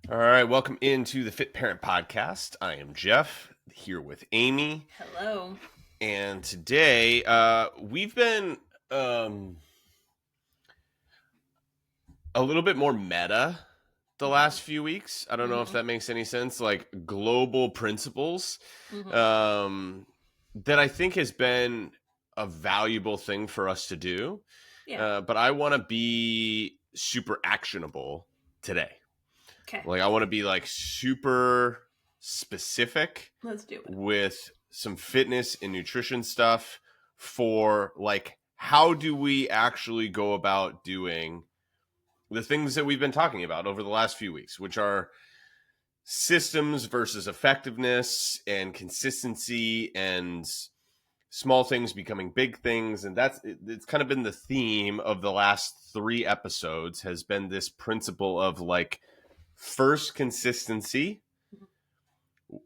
All right, welcome into the Fit Parent Podcast. I am Jeff here with Amy, Hello. and today we've been um, a little bit more meta the last few weeks. I don't know if Mm-hmm. that makes any sense. Like global principles Mm-hmm. um, that I think has been a valuable thing for us to do. Yeah. But I want to be super actionable today. Okay. Like I want to be like super specific Let's do it. with some fitness and nutrition stuff for like how do we actually go about doing the things that we've been talking about over the last few weeks, which are systems versus effectiveness and consistency and small things becoming big things. And it's kind of been the theme of the last 3 episodes has been this principle of like first consistency.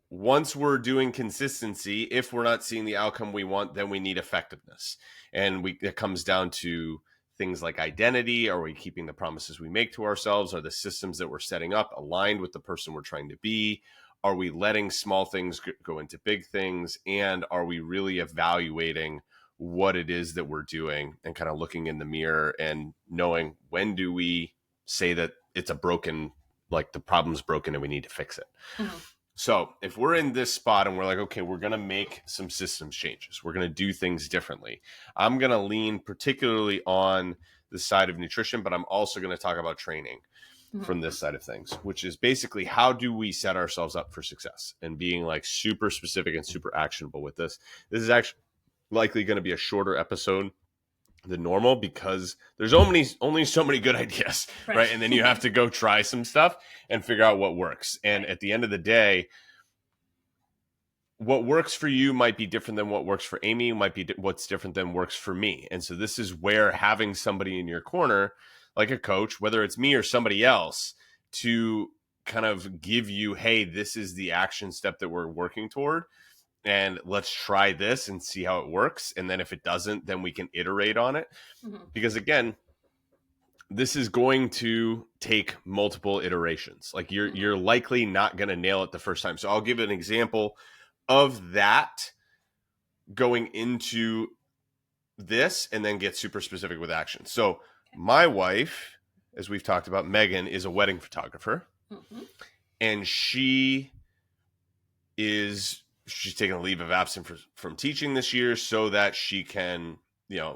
Once we're doing consistency, if we're not seeing the outcome we want, then we need effectiveness. And it comes down to things like identity. Are we keeping the promises we make to ourselves? Are the systems that we're setting up aligned with the person we're trying to be? Are we letting small things go into big things? And are we really evaluating what it is that we're doing and kind of looking in the mirror and knowing when do we say that it's a broken, like the problem's broken and we need to fix it? Mm-hmm. So if we're in this spot and we're like, okay, we're going to make some systems changes, we're going to do things differently. I'm going to lean particularly on the side of nutrition, but I'm also going to talk about training from this side of things, which is basically how do we set ourselves up for success and being like super specific and super actionable with this. This is actually likely going to be a shorter episode than normal because there's only so many good ideas, right? And then you have to go try some stuff and figure out what works. And at the end of the day, what works for you might be different than what works for Amy, might be what's different than works for me. And so this is where having somebody in your corner, like a coach, whether it's me or somebody else, to kind of give you, hey, this is the action step that we're working toward. And let's try this and see how it works. And then if it doesn't, then we can iterate on it. Mm-hmm. Because again, this is going to take multiple iterations. Like you're likely not going to nail it the first time. So I'll give an example of that going into this and then get super specific with action. So my wife, as we've talked about, Megan, is a wedding photographer. Mm-hmm. And she's taking a leave of absence from teaching this year so that she can,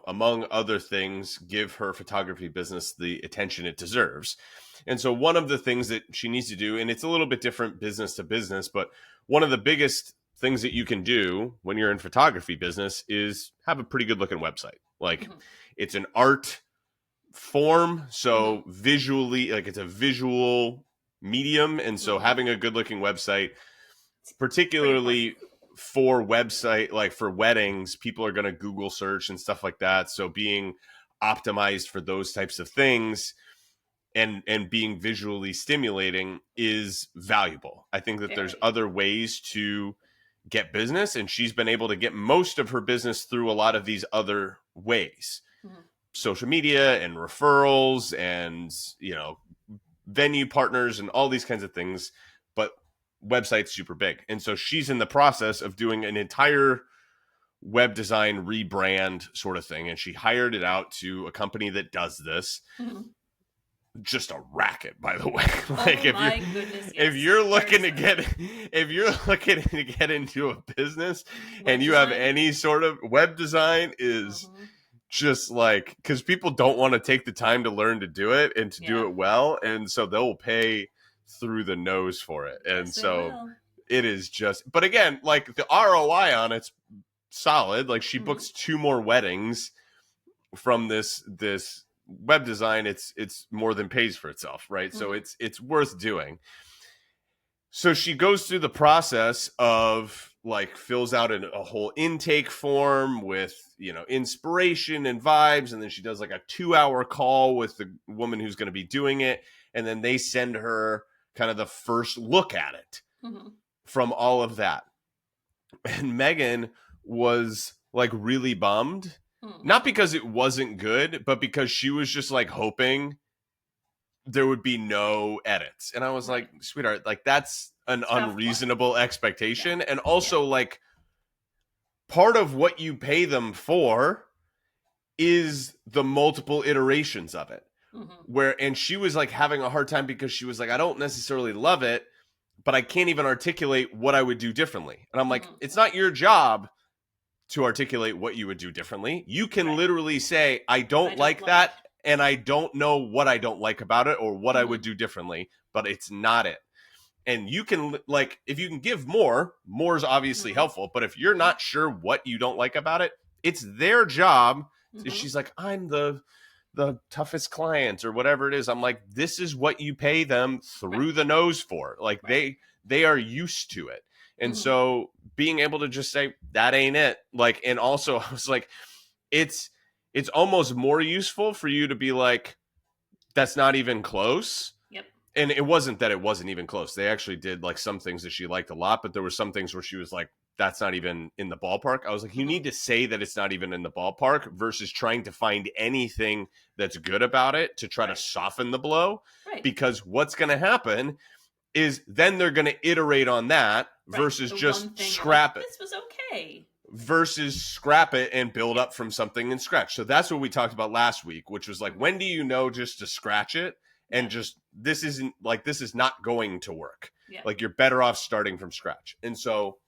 among other things, give her photography business the attention it deserves. And so one of the things that she needs to do, and it's a little bit different business to business, but one of the biggest things that you can do when you're in photography business is have a pretty good looking website. Like it's an art form. So visually, like it's a visual medium. And so having a good looking website, particularly for website, like for weddings, people are going to Google search and stuff like that. So being optimized for those types of things and being visually stimulating is valuable. I think that there's other ways to get business, and she's been able to get most of her business through a lot of these other ways. Social media and referrals and, venue partners and all these kinds of things, but website's super big. And so she's in the process of doing an entire web design rebrand sort of thing, and she hired it out to a company that does this. Just a racket, by the way. Like if you're looking to get into a business and you have any sort of web design is just like, because people don't want to take the time to learn to do it and to do it well, and so they'll pay through the nose for it. And so it is just, but again, like the ROI on it's solid. Like she books 2 more weddings from this web design. It's more than pays for itself, right? So it's worth doing. So she goes through the process of like fills out a whole intake form with, inspiration and vibes. And then she does like a 2-hour call with the woman who's going to be doing it. And then they send her kind of the first look at it from all of that. And Megan was like really bummed, not because it wasn't good, but because she was just like hoping there would be no edits. And I was like, sweetheart, like that's an unreasonable expectation. And also like part of what you pay them for is the multiple iterations of it. And she was like having a hard time because she was like, I don't necessarily love it, but I can't even articulate what I would do differently. And I'm like, it's not your job to articulate what you would do differently. You can literally say, I don't like that. And I don't know what I don't like about it or what I would do differently, but it's not it. And you can, like, if you can give more is obviously helpful. But if you're not sure what you don't like about it, it's their job. She's like, I'm the toughest client or whatever it is. I'm like, this is what you pay them through the nose for. Like they are used to it. And so being able to just say, that ain't it. Like, and also I was like, it's almost more useful for you to be like, that's not even close. Yep. And it wasn't that it wasn't even close. They actually did like some things that she liked a lot, but there were some things where she was like, that's not even in the ballpark. I was like, you need to say that it's not even in the ballpark versus trying to find anything that's good about it to try to soften the blow. Right. Because what's going to happen is then they're going to iterate on that versus just scrap it. This was okay. Versus scrap it and build up from something and scratch. So that's what we talked about last week, which was like, when do you know just to scratch it and just, this is not going to work. Yeah. Like you're better off starting from scratch. And so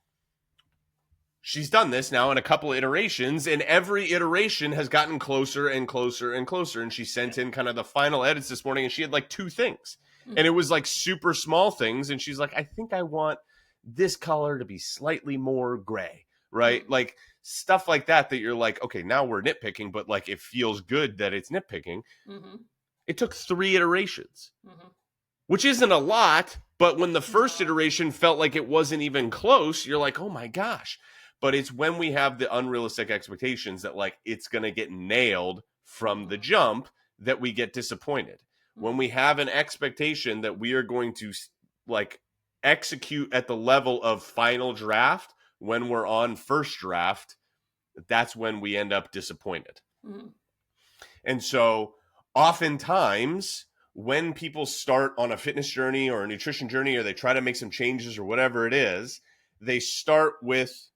she's done this now in a couple of iterations, and every iteration has gotten closer and closer and closer. And she sent in kind of the final edits this morning, and she had like 2 things. And it was like super small things. And she's like, I think I want this color to be slightly more gray, right? Like stuff like that you're like, okay, now we're nitpicking, but like it feels good that it's nitpicking. It took 3 iterations, which isn't a lot. But when the first iteration felt like it wasn't even close, you're like, oh my gosh. But it's when we have the unrealistic expectations that like it's going to get nailed from the jump that we get disappointed. When we have an expectation that we are going to like execute at the level of final draft when we're on first draft, that's when we end up disappointed. And so oftentimes when people start on a fitness journey or a nutrition journey, or they try to make some changes or whatever it is, they start with,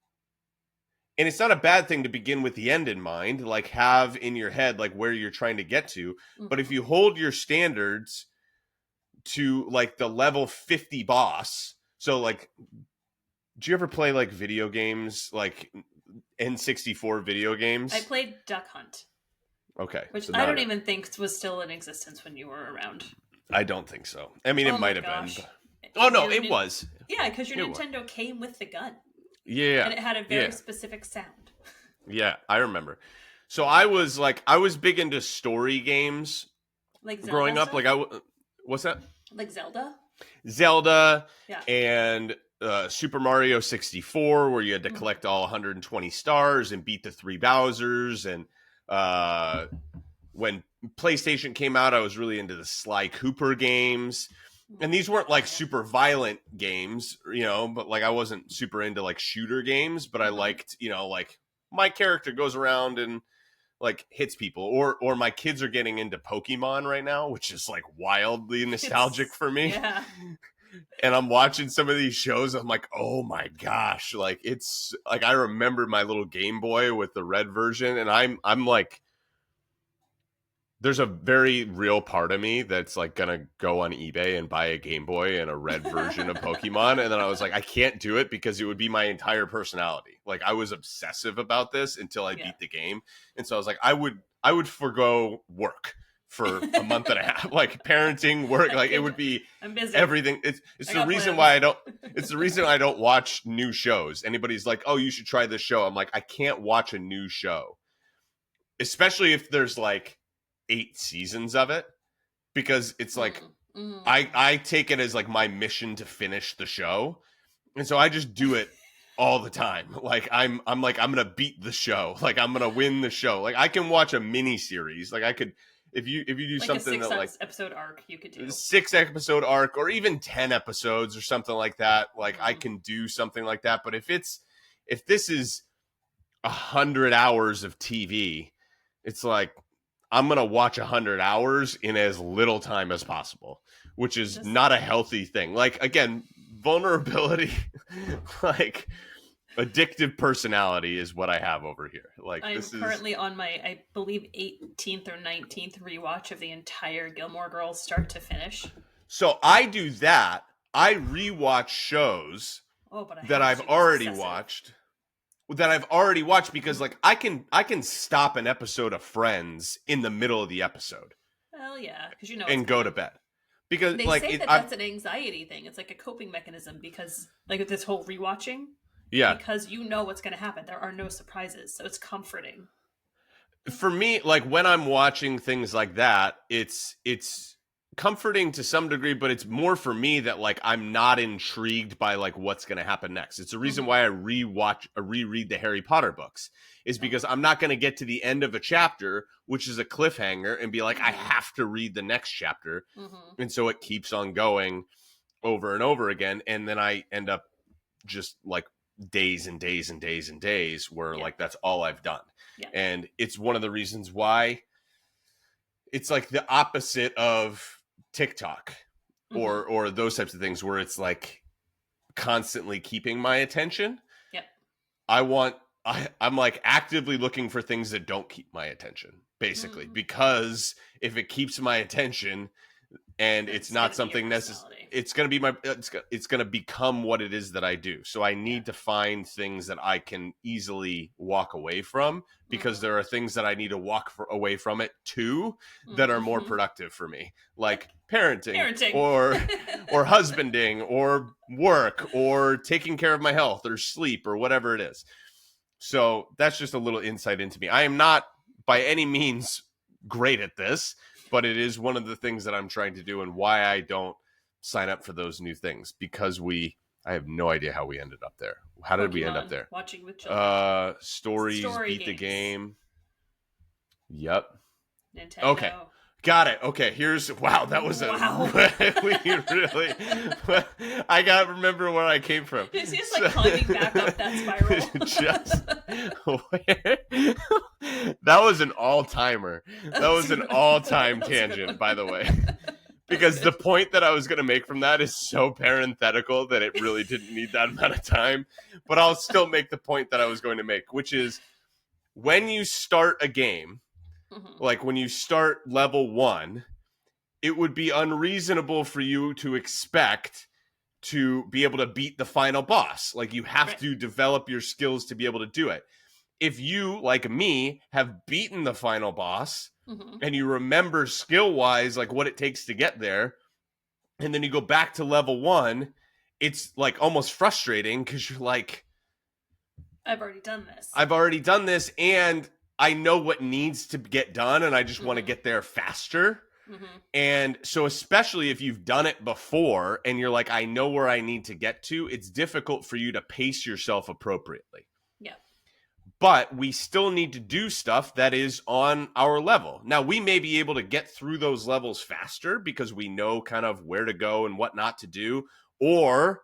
and it's not a bad thing to begin with the end in mind, like have in your head like where you're trying to get to. But if you hold your standards to like the level 50 boss, so like, do you ever play like video games, like N64 video games? I played Duck Hunt. Okay. Which so I don't even think was still in existence when you were around. I don't think so. I mean, it might have been. But... Oh, no, it was. Yeah, because your Nintendo came with the gun. Yeah. And it had a very specific sound. Yeah, I remember. So I was big into story games. Like Zelda growing up. stuff? Like what's that? Like Zelda? Zelda. Yeah. And Super Mario 64, where you had to collect all 120 stars and beat the 3 Bowsers. And when PlayStation came out, I was really into the Sly Cooper games. And these weren't like super violent games, you know, but like I wasn't super into like shooter games, but I liked, you know, like my character goes around and like hits people, or my kids are getting into Pokemon right now, which is like wildly nostalgic for me. Yeah. And I'm watching some of these shows. I'm like, oh my gosh. Like it's like, I remember my little Game Boy with the red version. And I'm like, there's a very real part of me that's like going to go on eBay and buy a Game Boy and a red version of Pokemon. And then I was like, I can't do it because it would be my entire personality. Like I was obsessive about this until I beat the game. And so I was like, I would forgo work for a month and a half, like parenting, work, like it would be everything. It's the reason why it's the reason I don't watch new shows. Anybody's like, oh, you should try this show. I'm like, I can't watch a new show, especially if there's like 8 seasons of it, because it's like I take it as like my mission to finish the show, and so I just do it all the time. Like I'm like, I'm gonna beat the show, like I'm gonna win the show. Like I can watch a mini series, like I could if you do like something that like episode arc, you could do 6 episode arc or even 10 episodes or something like that. Like I can do something like that. But if this is 100 hours of TV, it's like I'm going to watch 100 hours in as little time as possible, which is not a healthy thing. Like, again, vulnerability, like addictive personality is what I have over here. Like, I'm currently on my, I believe, 18th or 19th rewatch of the entire Gilmore Girls start to finish. So I do that. I rewatch shows that I've already watched. Because like I can stop an episode of Friends in the middle of the episode. Well, yeah, because and go to bed. Because they like say that's an anxiety thing. It's like a coping mechanism because like this whole rewatching. Yeah. Because you know what's going to happen. There are no surprises, so it's comforting. For me, like when I'm watching things like that, it's comforting to some degree, but it's more for me that like I'm not intrigued by like what's going to happen next. It's the reason why I reread the Harry Potter books is because I'm not going to get to the end of a chapter, which is a cliffhanger, and be like, I have to read the next chapter. And so it keeps on going over and over again. And then I end up just like days and days and days and days where like that's all I've done. And it's one of the reasons why it's like the opposite of TikTok or those types of things where it's like constantly keeping my attention. I'm like actively looking for things that don't keep my attention, basically, because if it keeps my attention and it's not something necessary, it's going to be it's going to become what it is that I do. So I need to find things that I can easily walk away from, because there are things that I need to walk away from it too that are more productive for me, like parenting. or husbanding or work or taking care of my health or sleep or whatever it is. So that's just a little insight into me. I am not by any means great at this, but it is one of the things that I'm trying to do and why I don't sign up for those new things, because I have no idea how we ended up there. How did we end up there? Watching with children. Story beat games. The game. Yep. Nintendo. Okay. Got it. Okay, that was really I got to remember where I came from. It's just like climbing back up that spiral. That was an all-timer. That was an all-time tangent, by the way. Because the point that I was going to make from that is so parenthetical that it really didn't need that amount of time. But I'll still make the point that I was going to make, which is when you start a game, like when you start level 1, it would be unreasonable for you to expect to be able to beat the final boss. Like you have to develop your skills to be able to do it. If you, like me, have beaten the final boss and you remember skill-wise like what it takes to get there, and then you go back to level 1, it's like almost frustrating because you're like, I've already done this. And I know what needs to get done, and I just want to get there faster. And so especially if you've done it before and you're like, I know where I need to get to, it's difficult for you to pace yourself appropriately. Yeah. But we still need to do stuff that is on our level. Now, we may be able to get through those levels faster because we know kind of where to go and what not to do. Or,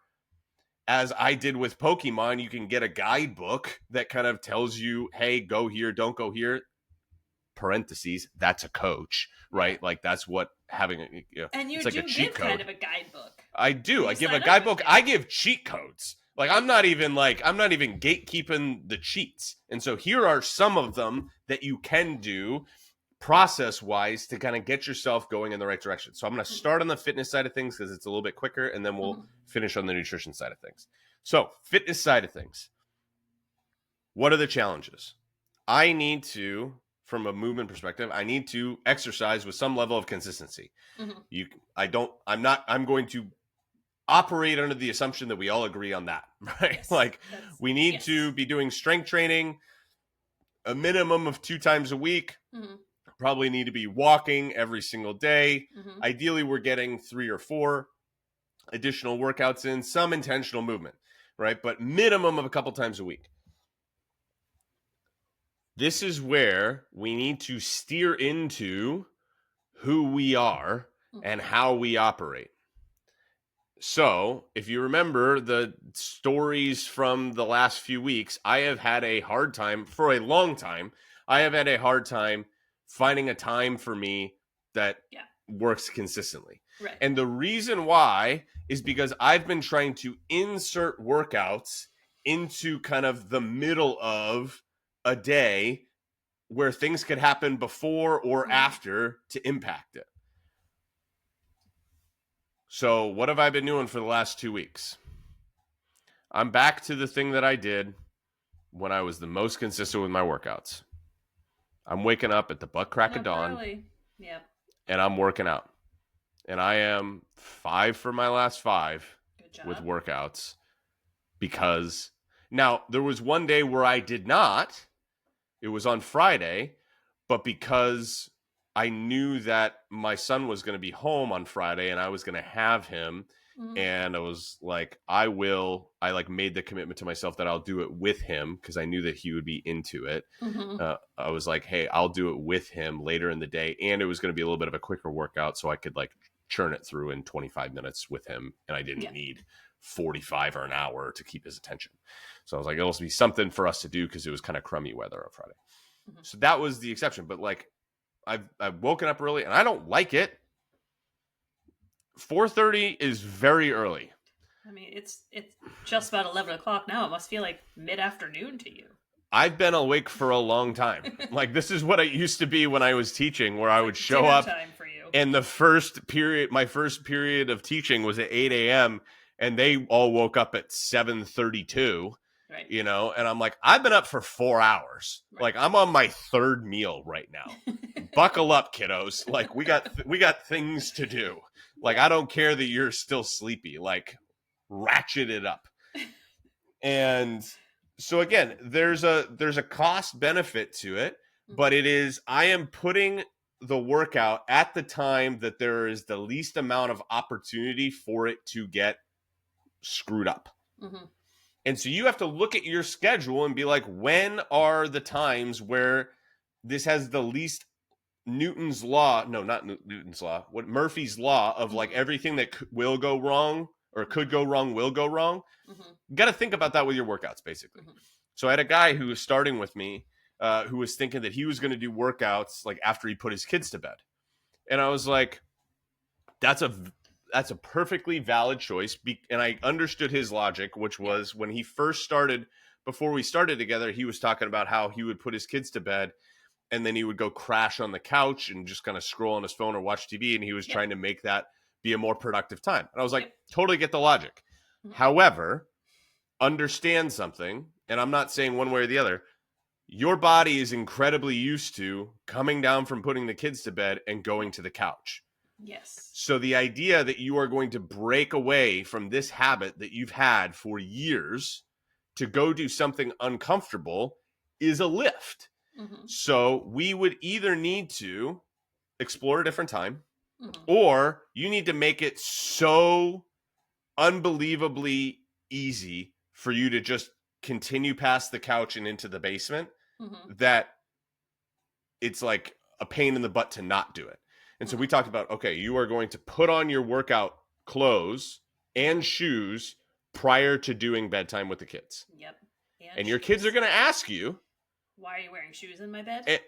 as I did with Pokemon, you can get a guidebook that kind of tells you, hey, go here, don't go here. Parentheses, that's a coach, right? Like that's what having and you it's like do a cheat give code. kind of a guidebook. I do. I give a guidebook. I give cheat codes. Like I'm not even gatekeeping the cheats. And so here are some of them that you can do process-wise to kind of get yourself going in the right direction. So I'm going to start on the fitness side of things because it's a little bit quicker, and then we'll finish on the nutrition side of things. So fitness side of things. What are the challenges? I need to, from a movement perspective, I need to exercise with some level of consistency. I'm going to operate under the assumption that we all agree on that, right? Yes, like we need to be doing strength training a minimum of 2 times a week. Probably need to be walking every single day. Ideally, we're getting 3 or 4 additional workouts in, some intentional movement, right? But minimum of a couple times a week. This is where we need to steer into who we are and how we operate. So, if you remember the stories from the last few weeks, I have had a hard time, for a long time, I have had a hard time finding a time for me that works consistently. Right. And the reason why is because I've been trying to insert workouts into kind of the middle of a day where things could happen before or after to impact it. So what have I been doing for the last 2 weeks? I'm back to the thing that I did when I was the most consistent with my workouts. I'm waking up at the butt crack of dawn. Yep. And I'm working out. And I am 5 for my last 5 with workouts because now there was one day where I did not. It was on Friday, but because I knew that my son was going to be home on Friday and I was going to have him, and I was like, I made the commitment to myself that I'll do it with him because I knew that he would be into it. I was like, hey, I'll do it with him later in the day. And it was going to be a little bit of a quicker workout so I could like churn it through in 25 minutes with him. And I didn't need 45 or an hour to keep his attention. So I was like, it'll be something for us to do because it was kind of crummy weather on Friday. So that was the exception. But like, I've woken up early and I don't like it. 4:30 is very early. I mean, it's just about 11 o'clock now. It must feel like mid-afternoon to you. I've been awake for a long time. Like, this is what it used to be when I was teaching, where I would show up time for you. And my first period of teaching was at 8 a.m. and they all woke up at 7:32. Right. You know, and I'm like, I've been up for 4 hours. Right. Like, I'm on my third meal right now. Buckle up, kiddos. Like, we got things to do. Like, I don't care that you're still sleepy. Like, ratchet it up. And so again, there's a cost benefit to it, but it is, I am putting the workout at the time that there is the least amount of opportunity for it to get screwed up. And so you have to look at your schedule and be like, when are the times where this has the least Newton's law? No, not Newton's law. What Murphy's law of like everything that will go wrong or could go wrong will go wrong. You got to think about that with your workouts, basically. So I had a guy who was starting with me who was thinking that he was going to do workouts like after he put his kids to bed. And I was like, that's a perfectly valid choice. And I understood his logic, which was when he first started, before we started together, he was talking about how he would put his kids to bed and then he would go crash on the couch and just kind of scroll on his phone or watch TV. And he was trying to make that be a more productive time. And I was like, totally get the logic. However, understand something, and I'm not saying one way or the other, your body is incredibly used to coming down from putting the kids to bed and going to the couch. Yes. So the idea that you are going to break away from this habit that you've had for years to go do something uncomfortable is a lift. So we would either need to explore a different time or you need to make it so unbelievably easy for you to just continue past the couch and into the basement that it's like a pain in the butt to not do it. And so we talked about, okay, you are going to put on your workout clothes and shoes prior to doing bedtime with the kids. Yep. And your kids are going to ask you, why are you wearing shoes in my bed?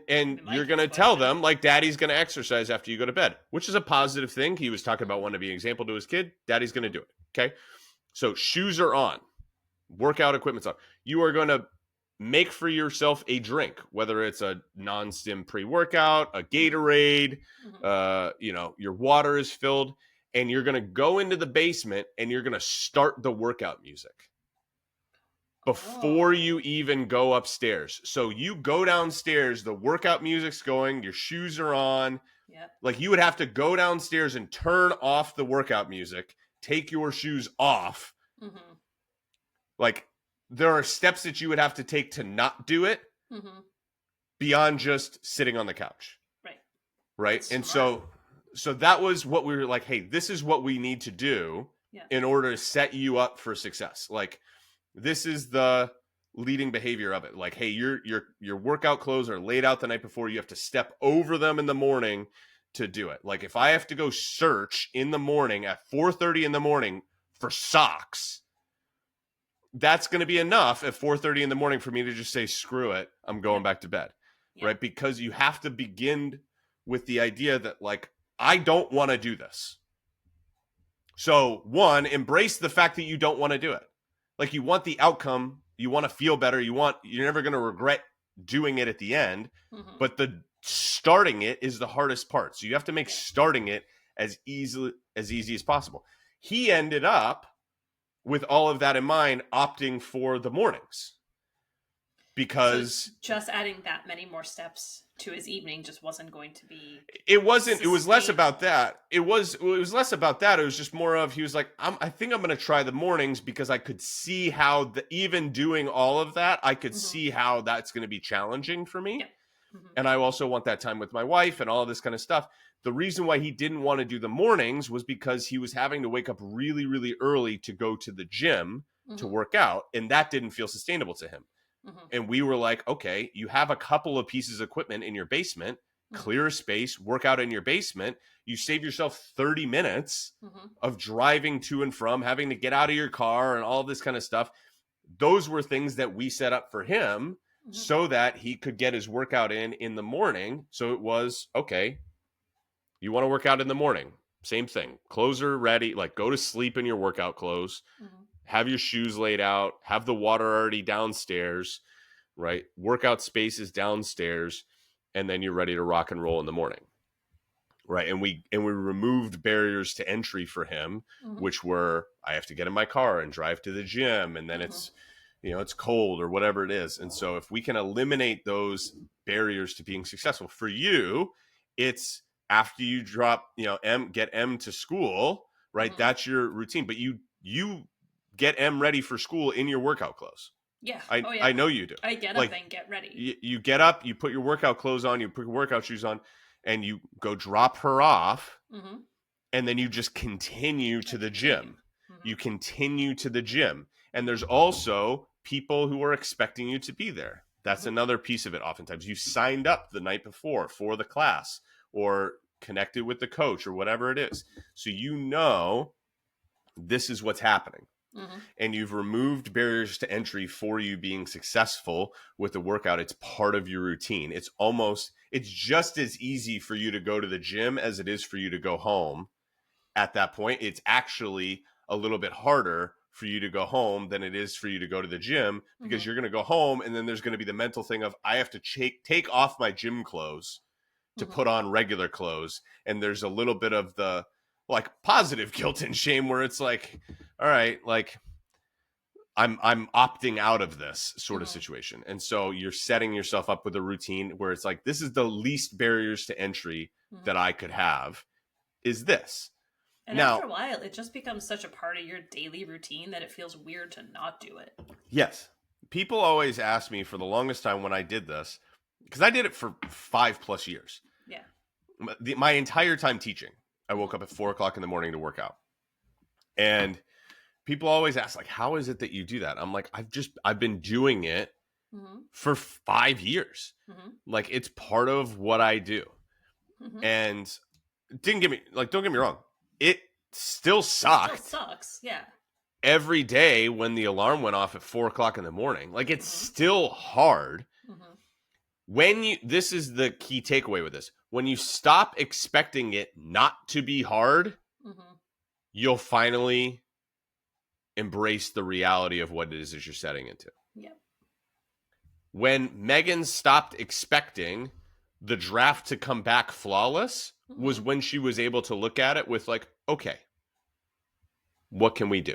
And you're going to tell them, like, Daddy's going to exercise after you go to bed, which is a positive thing. He was talking about wanting to be an example to his kid. Daddy's going to do it. Okay. So shoes are on. Workout equipment's on. You are going to make for yourself a drink, whether it's a non-stim pre-workout, a Gatorade, your water is filled, and you're going to go into the basement and you're going to start the workout music before you even go upstairs. So you go downstairs, the workout music's going, your shoes are on. Yep. Like you would have to go downstairs and turn off the workout music, take your shoes off. Like there are steps that you would have to take to not do it beyond just sitting on the couch. Right. That's and smart. So that was what we were like, hey, this is what we need to do in order to set you up for success. Like, this is the leading behavior of it. Like, hey, your workout clothes are laid out the night before. You have to step over them in the morning to do it. Like, if I have to go search in the morning at 4:30 in the morning for socks, that's going to be enough at 4:30 in the morning for me to just say, screw it, I'm going back to bed. right? Because you have to begin with the idea that, like, I don't want to do this. So, one, embrace the fact that you don't want to do it. Like, you want the outcome, you want to feel better, you're never going to regret doing it at the end, but the starting it is the hardest part. So you have to make starting it as easy as possible. He ended up, with all of that in mind, opting for the mornings. Because so just adding that many more steps to his evening just wasn't going to be. It was less about that. It was less about that. It was just more of, he was like, I think I'm going to try the mornings, because I could see how even doing all of that, I could see how that's going to be challenging for me. And I also want that time with my wife and all of this kind of stuff. The reason why he didn't want to do the mornings was because he was having to wake up really, really early to go to the gym to work out. And that didn't feel sustainable to him. And we were like, okay, you have a couple of pieces of equipment in your basement, clear a space, work out in your basement. You save yourself 30 minutes of driving to and from, having to get out of your car and all this kind of stuff. Those were things that we set up for him so that he could get his workout in the morning. So it was, okay, you want to work out in the morning. Same thing. Clothes are ready. Like, go to sleep in your workout clothes. Have your shoes laid out, have the water already downstairs, right? Workout space is downstairs, and then you're ready to rock and roll in the morning. Right. And we removed barriers to entry for him, which were, I have to get in my car and drive to the gym, and then it's cold or whatever it is. And so if we can eliminate those barriers to being successful for you, it's after you drop, get M to school, right? That's your routine, but you get M ready for school in your workout clothes. Yeah. I know you do. I get up and get ready. You get up, you put your workout clothes on, you put your workout shoes on, and you go drop her off. And then you just continue to the gym. You continue to the gym. And there's also people who are expecting you to be there. That's another piece of it. Oftentimes you signed up the night before for the class or connected with the coach or whatever it is. So this is what's happening. And you've removed barriers to entry for you being successful with the workout. It's part of your routine. It's just as easy for you to go to the gym as it is for you to go home. At that point, it's actually a little bit harder for you to go home than it is for you to go to the gym, because you're going to go home and then there's going to be the mental thing of, I have to take off my gym clothes to put on regular clothes. And there's a little bit of the, like, positive guilt and shame where it's like, all right, like, I'm opting out of this sort of situation. And so you're setting yourself up with a routine where it's like, this is the least barriers to entry that I could have, is this. And now, after a while, it just becomes such a part of your daily routine that it feels weird to not do it. Yes. People always ask me for the longest time when I did this, because I did it for 5+ years. Yeah. My entire time teaching, I woke up at 4:00 in the morning to work out. And people always ask, like, how is it that you do that? I'm like, I've been doing it for 5 years. Like, it's part of what I do. And don't get me wrong. It still sucked. It still sucks. Yeah. Every day when the alarm went off at 4:00 in the morning, like, it's still hard. This is the key takeaway with this. When you stop expecting it not to be hard, you'll finally embrace the reality of what it is that you're setting into. Yep. When Megan stopped expecting the draft to come back flawless was when she was able to look at it with, like, okay, what can we do?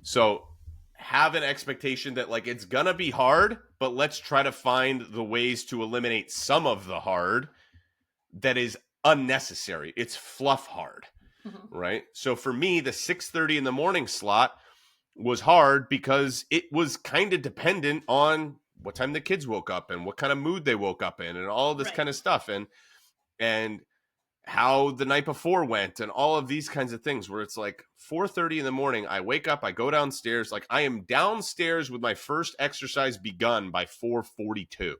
So have an expectation that, like, it's gonna be hard, but let's try to find the ways to eliminate some of the hard that is unnecessary. It's fluff hard, right? So for me, the 6:30 in the morning slot was hard because it was kind of dependent on what time the kids woke up and what kind of mood they woke up in and all this kind of stuff, and how the night before went and all of these kinds of things, where it's like 4:30 in the morning, I wake up, I go downstairs, like, I am downstairs with my first exercise begun by 4:42.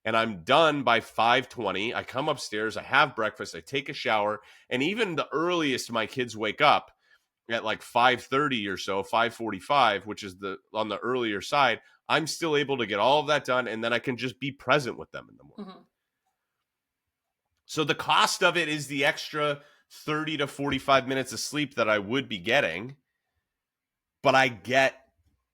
And I'm done by 5:20. I come upstairs, I have breakfast, I take a shower, and even the earliest my kids wake up, at like 5:30 or so, 5:45, which is on the earlier side, I'm still able to get all of that done, and then I can just be present with them in the morning. Mm-hmm. So the cost of it is the extra 30 to 45 minutes of sleep that I would be getting, but I get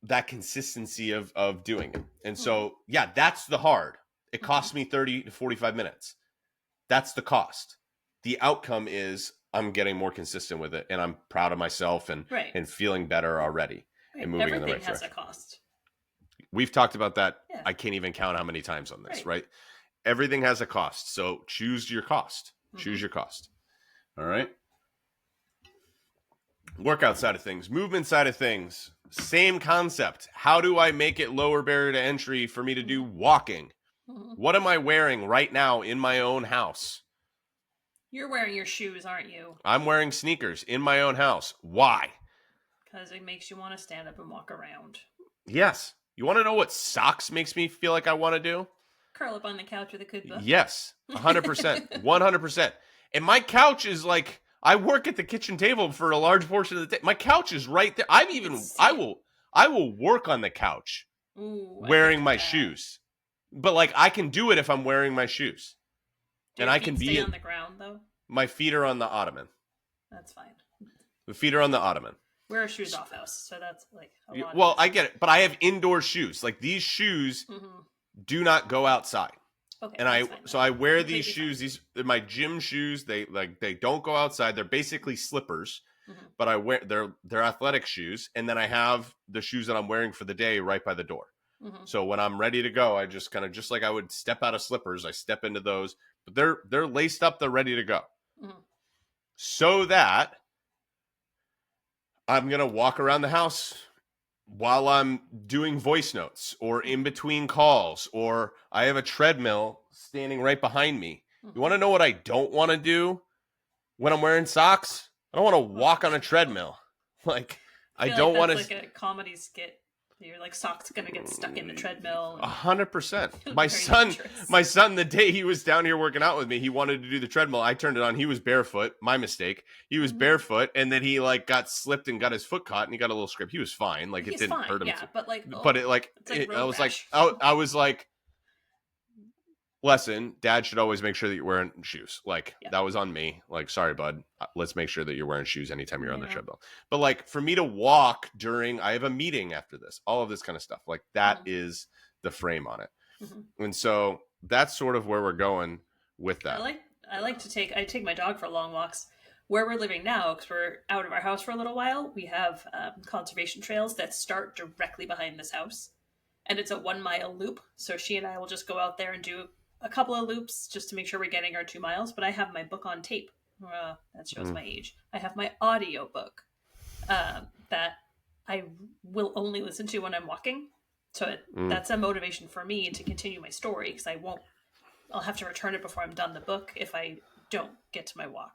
that consistency of doing it. And so, yeah, that's the hard. It costs me 30 to 45 minutes. That's the cost. The outcome is I'm getting more consistent with it, and I'm proud of myself and feeling better already and moving in the right direction. Everything has a cost. We've talked about that. Yeah. I can't even count how many times on this, right? Everything has a cost. So choose your cost. Choose your cost. All right. Workout side of things, movement side of things, same concept. How do I make it lower barrier to entry for me to do walking? What am I wearing right now in my own house? You're wearing your shoes, aren't you? I'm wearing sneakers in my own house. Why? Because it makes you want to stand up and walk around. Yes. You want to know what socks makes me feel like I want to do? Curl up on the couch with a good book. Yes. 100%. 100%. And my couch is like, I work at the kitchen table for a large portion of the day. My couch is right there. I will work on the couch wearing my shoes. But like I can do it if I'm wearing my shoes. Do your feet stay on the ground though? My feet are on the ottoman. That's fine. The feet are on the ottoman. Wear shoes off house, so that's like a lot. Well, I get it, but I have indoor shoes. Like these shoes do not go outside. Okay, and I wear these shoes. These are my gym shoes. They don't go outside. They're basically slippers, but I wear they're athletic shoes. And then I have the shoes that I'm wearing for the day right by the door. So when I'm ready to go, I just kind of just like I would step out of slippers. I step into those, but they're laced up. They're ready to go, so that I'm gonna walk around the house while I'm doing voice notes or in between calls, or I have a treadmill standing right behind me. You want to know what I don't want to do when I'm wearing socks? I don't want to walk on a treadmill. Like I don't want to. Like a comedy skit. You're like socks gonna get stuck in the treadmill. 100%. My son, the day he was down here working out with me, he wanted to do the treadmill. I turned it on. He was barefoot. My mistake. He was barefoot, and then he like got slipped and got his foot caught, and he got a little scrape. He was fine. Like it didn't hurt him. Yeah, but like, I was like, lesson, Dad should always make sure that you're wearing shoes. Like that was on me. Like, sorry, bud. Let's make sure that you're wearing shoes anytime you're on the treadmill. But like for me to walk I have a meeting after this, all of this kind of stuff. Like that is the frame on it. And so that's sort of where we're going with that. I take my dog for long walks. Where we're living now, because we're out of our house for a little while, we have conservation trails that start directly behind this house. And it's a 1 mile loop. So she and I will just go out there and do a couple of loops just to make sure we're getting our 2 miles. But I have my book on tape. That shows my age. I have my audio book that I will only listen to when I'm walking. So that's a motivation for me to continue my story, because I'll have to return it before I'm done the book if I don't get to my walk.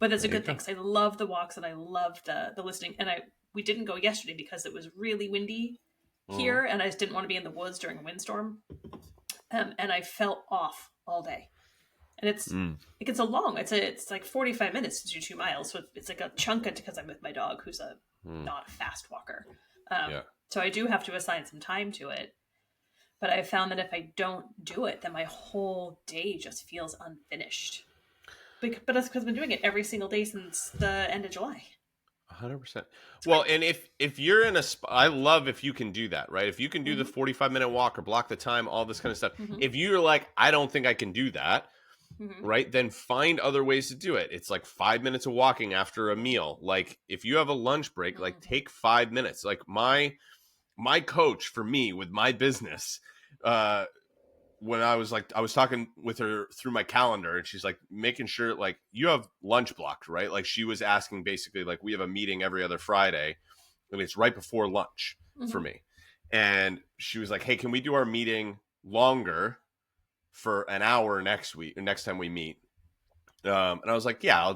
But that's a good thing, because I love the walks and I love the listening. And we didn't go yesterday because it was really windy here, and I just didn't want to be in the woods during a windstorm. And I felt off all day. And it's a long, it's like 45 minutes to do 2 miles. So it's like a chunk of, because I'm with my dog, who's not a fast walker. So I do have to assign some time to it. But I found that if I don't do it, then my whole day just feels unfinished. But that's because I've been doing it every single day since the end of July. 100%. Well, and if you're in I love if you can do that, right? If you can do the 45-minute walk or block the time, all this kind of stuff. If you're like, I don't think I can do that, right? Then find other ways to do it. It's like 5 minutes of walking after a meal. Like if you have a lunch break, like take 5 minutes. Like my coach for me with my business, when I was talking with her through my calendar, and she's like making sure like you have lunch blocked, right? Like she was asking basically like we have a meeting every other Friday and it's right before lunch for me. And she was like, hey, can we do our meeting longer for an hour next time we meet? And I was like, yeah,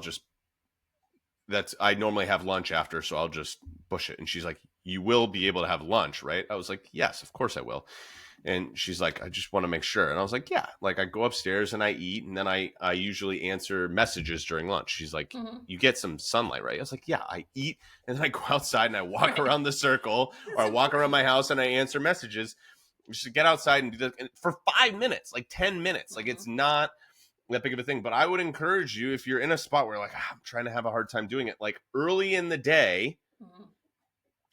I normally have lunch after, so I'll just push it. And she's like, you will be able to have lunch, right? I was like, yes, of course I will. And she's like, I just want to make sure. And I was like, yeah, like I go upstairs and I eat, and then I usually answer messages during lunch. She's like, you get some sunlight, right? I was like, yeah, I eat and then I go outside and I walk around the circle, or I walk around my house and I answer messages. Just get outside and do that for 5 minutes, like 10 minutes. Like it's not that big of a thing. But I would encourage you, if you're in a spot where like, I'm trying to have a hard time doing it, like early in the day,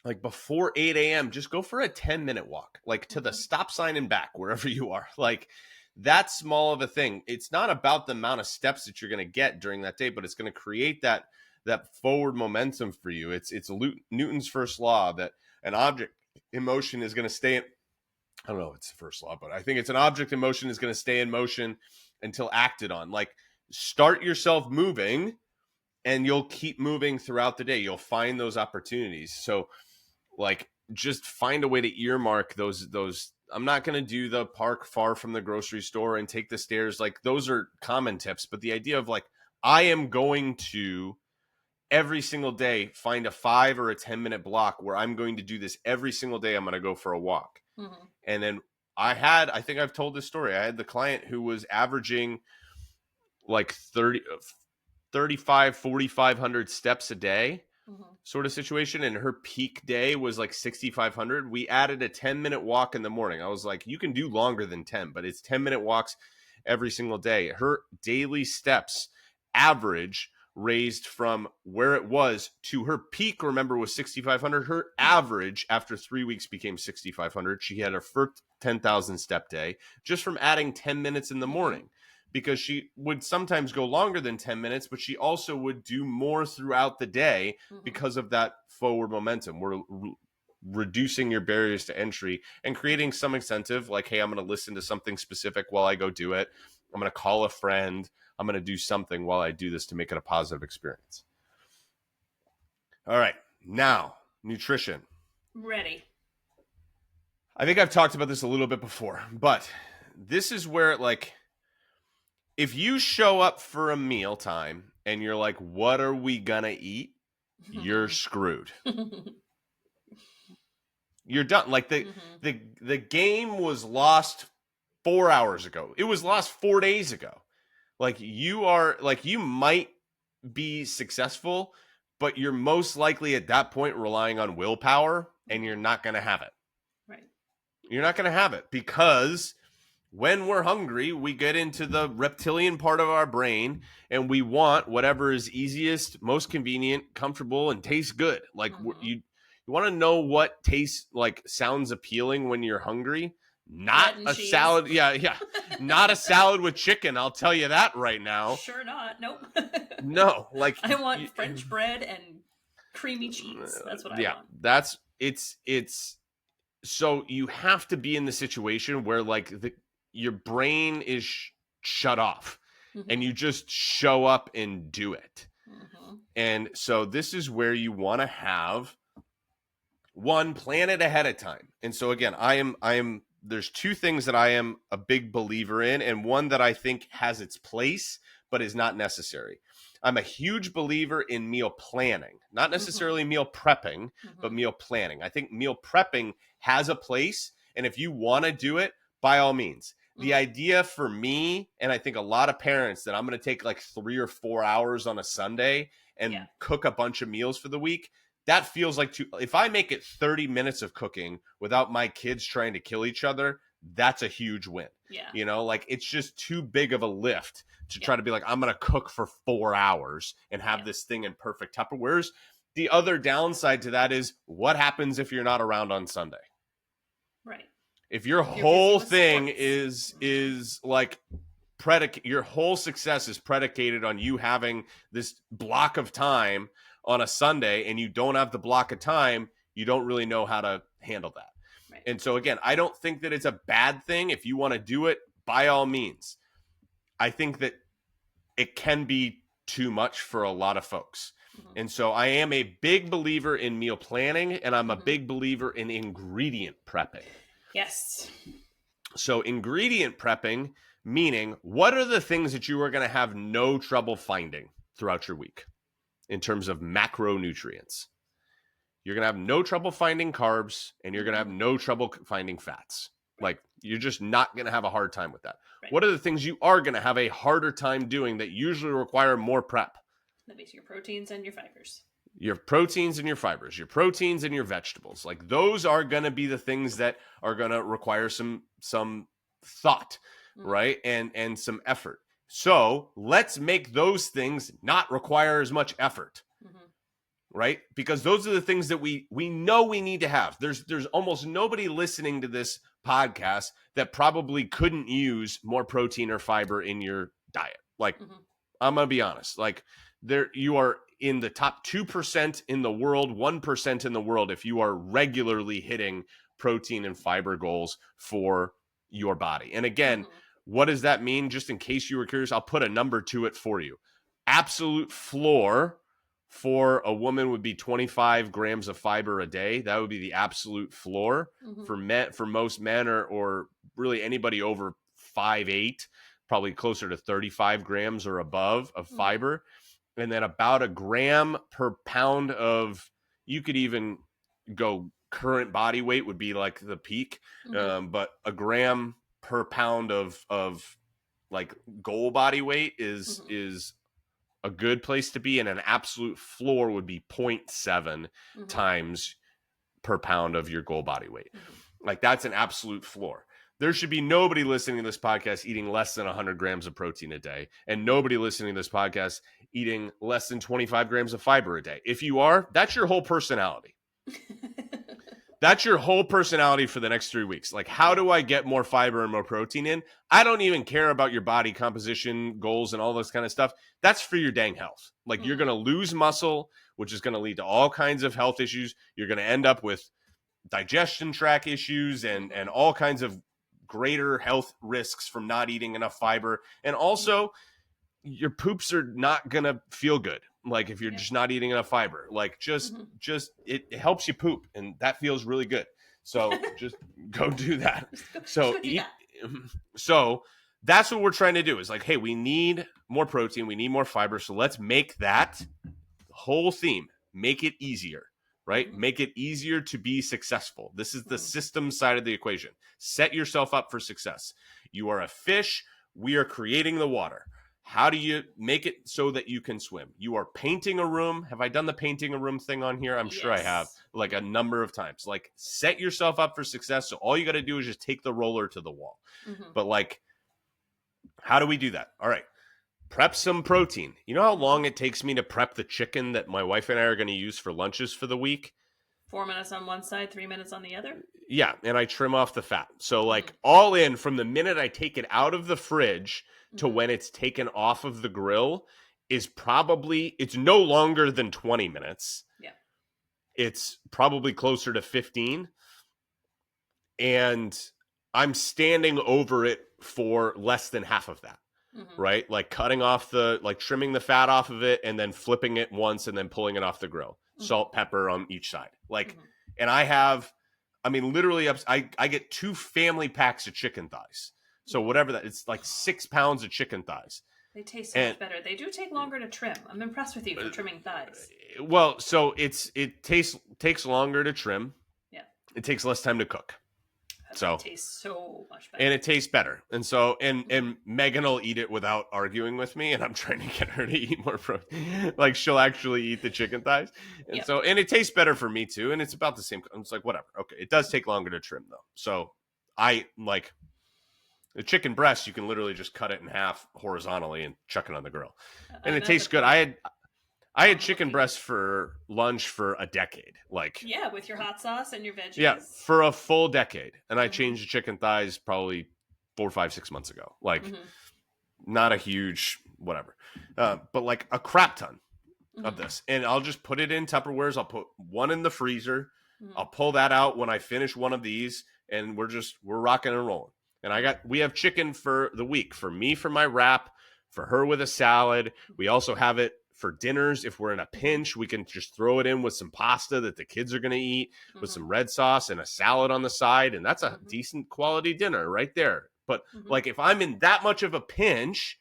like before 8 a.m., just go for a 10-minute walk, like to the stop sign and back, wherever you are. Like that small of a thing. It's not about the amount of steps that you're going to get during that day, but it's going to create that forward momentum for you. It's Newton's first law that an object in motion is going to stay in, I don't know if it's the first law, but I think it's an object in motion is going to stay in motion until acted on. Like start yourself moving and you'll keep moving throughout the day. You'll find those opportunities. So like just find a way to earmark those. I'm not going to do the park far from the grocery store and take the stairs. Like those are common tips, but the idea of like, I am going to every single day find a 5 or a 10-minute block where I'm going to do this every single day. I'm going to go for a walk. And then I think I've told this story. I had the client who was averaging like 4,500 steps a day sort of situation. And her peak day was like 6,500. We added a 10-minute walk in the morning. I was like, you can do longer than 10, but it's 10-minute walks every single day. Her daily steps average raised from where it was to her peak, remember, was 6,500. Her average after 3 weeks became 6,500. She had her first 10,000 step day just from adding 10 minutes in the morning, because she would sometimes go longer than 10 minutes, but she also would do more throughout the day because of that forward momentum. We're reducing your barriers to entry and creating some incentive, like, hey, I'm going to listen to something specific while I go do it. I'm going to call a friend. I'm going to do something while I do this to make it a positive experience. All right. Now, nutrition. Ready. I think I've talked about this a little bit before, but this is where, like, if you show up for a meal time and you're like, what are we going to eat? You're screwed. You're done. Like the game was lost 4 hours ago. It was lost 4 days ago. Like you might be successful, but you're most likely at that point relying on willpower, and you're not going to have it. Right. You're not going to have it, because when we're hungry, we get into the reptilian part of our brain and we want whatever is easiest, most convenient, comfortable, and tastes good. Like you want to know what tastes like, sounds appealing when you're hungry. Not a cheese. Salad. Yeah. Not a salad with chicken. I'll tell you that right now. Sure not. Nope. No. Like I want French bread and creamy cheese. That's what I want. Yeah. That's it's so you have to be in the situation where like your brain is shut off and you just show up and do it. And so this is where you want to have one, plan it ahead of time. And so again, I am there's two things that I am a big believer in, and one that I think has its place but is not necessary. I'm a huge believer in meal planning, not necessarily meal prepping, but meal planning. I think meal prepping has a place, and if you want to do it, by all means. The idea for me, and I think a lot of parents, that I'm going to take like 3 or 4 hours on a Sunday and cook a bunch of meals for the week, that feels like too. If I make it 30 minutes of cooking without my kids trying to kill each other, that's a huge win. Yeah. You know, like it's just too big of a lift to try to be like, I'm going to cook for 4 hours and have this thing in perfect Tupperwares. The other downside to that is, what happens if you're not around on Sunday? Right. If your whole thing is like your whole success is predicated on you having this block of time on a Sunday, and you don't have the block of time, you don't really know how to handle that. Right. And so again, I don't think that it's a bad thing. If you want to do it, by all means. I think that it can be too much for a lot of folks. And so I am a big believer in meal planning, and I'm a big believer in ingredient prepping. Yes. So ingredient prepping, meaning what are the things that you are going to have no trouble finding throughout your week in terms of macronutrients? You're going to have no trouble finding carbs, and you're going to have no trouble finding fats. Like, you're just not going to have a hard time with that. Right. What are the things you are going to have a harder time doing that usually require more prep? That makes your proteins and your fibers. Your proteins and your fibers, your proteins and your vegetables. Like, those are going to be the things that are going to require some thought, right? And some effort. So let's make those things not require as much effort, right? Because those are the things that we know we need to have. There's almost nobody listening to this podcast that probably couldn't use more protein or fiber in your diet. Like, I'm going to be honest. Like, you are in the top 2% in the world, 1% in the world if you are regularly hitting protein and fiber goals for your body. And again, what does that mean? Just in case you were curious, I'll put a number to it for you. Absolute floor for a woman would be 25 grams of fiber a day. That would be the absolute floor for men, for most men, or really anybody over 5'8", probably closer to 35 grams or above of fiber. And then about a gram per pound of, you could even go current body weight would be like the peak. But a gram per pound of like goal body weight is a good place to be. And an absolute floor would be 0.7 times per pound of your goal body weight. Like, that's an absolute floor. There should be nobody listening to this podcast eating less than 100 grams of protein a day, and nobody listening to this podcast eating less than 25 grams of fiber a day. If you are, that's your whole personality. That's your whole personality for the next 3 weeks. Like, how do I get more fiber and more protein in? I don't even care about your body composition goals and all this kind of stuff. That's for your dang health. Like, you're going to lose muscle, which is going to lead to all kinds of health issues. You're going to end up with digestion tract issues and all kinds of greater health risks from not eating enough fiber. And also, your poops are not going to feel good. Like, if you're just not eating enough fiber, like, just it helps you poop, and that feels really good. So just go do that. So that's what we're trying to do, is like, hey, we need more protein. We need more fiber. So let's make that the whole theme, make it easier, right? Make it easier to be successful. This is the system side of the equation. Set yourself up for success. You are a fish. We are creating the water. How do you make it so that you can swim? You are painting a room. Have I done the painting a room thing on here? I'm sure I have, like, a number of times. Like, set yourself up for success. So all you got to do is just take the roller to the wall. But, like, how do we do that? All right. Prep some protein. You know how long it takes me to prep the chicken that my wife and I are going to use for lunches for the week? 4 minutes on one side, 3 minutes on the other? Yeah, and I trim off the fat. So, like, all in, from the minute I take it out of the fridge to when it's taken off of the grill is probably, it's no longer than 20 minutes. Yeah. It's probably closer to 15. And I'm standing over it for less than half of that. Right? Like, cutting off trimming the fat off of it and then flipping it once and then pulling it off the grill. Salt, pepper on each side. Like, and literally, I get 2 family packs of chicken thighs. So whatever that, it's like 6 pounds of chicken thighs. They taste so much better. They do take longer to trim. I'm impressed with you for trimming thighs. Well, so it takes longer to trim. Yeah. It takes less time to cook. So it tastes so much better. And it tastes better. And so, and Megan will eat it without arguing with me, and I'm trying to get her to eat more protein. Like, she'll actually eat the chicken thighs. And so, and it tastes better for me too. And it's about the same. It's like, whatever. Okay. It does take longer to trim though. So I like the chicken breast. You can literally just cut it in half horizontally and chuck it on the grill. And it tastes good. I had chicken breast for lunch for a decade. Like, yeah, with your hot sauce and your veggies. Yeah, for a full decade. And I changed the chicken thighs probably 4, 5, 6 months ago. Like, not a huge whatever. But like a crap ton of this. And I'll just put it in Tupperwares. I'll put one in the freezer. I'll pull that out when I finish one of these, and we're rocking and rolling. And we have chicken for the week, for me, for my wrap, for her with a salad. We also have it for dinners. If we're in a pinch, we can just throw it in with some pasta that the kids are going to eat, with some red sauce and a salad on the side. And that's a decent quality dinner right there. But like, if I'm in that much of a pinch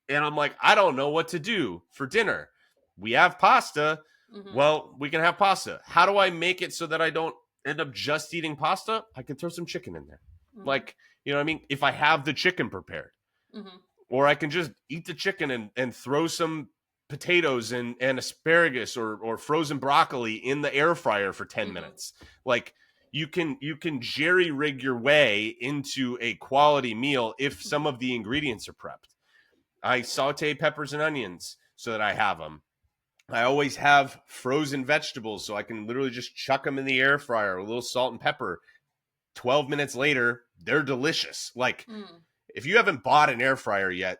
and I'm like, I don't know what to do for dinner, we have pasta. Well, we can have pasta. How do I make it so that I don't end up just eating pasta? I can throw some chicken in there. Like, you know what I mean? If I have the chicken prepared, or I can just eat the chicken and throw some potatoes and asparagus or frozen broccoli in the air fryer for 10 minutes. Like, you can jerry rig your way into a quality meal if some of the ingredients are prepped. I saute peppers and onions so that I have them. I always have frozen vegetables so I can literally just chuck them in the air fryer, a little salt and pepper. 12 minutes later, they're delicious. Like, if you haven't bought an air fryer yet,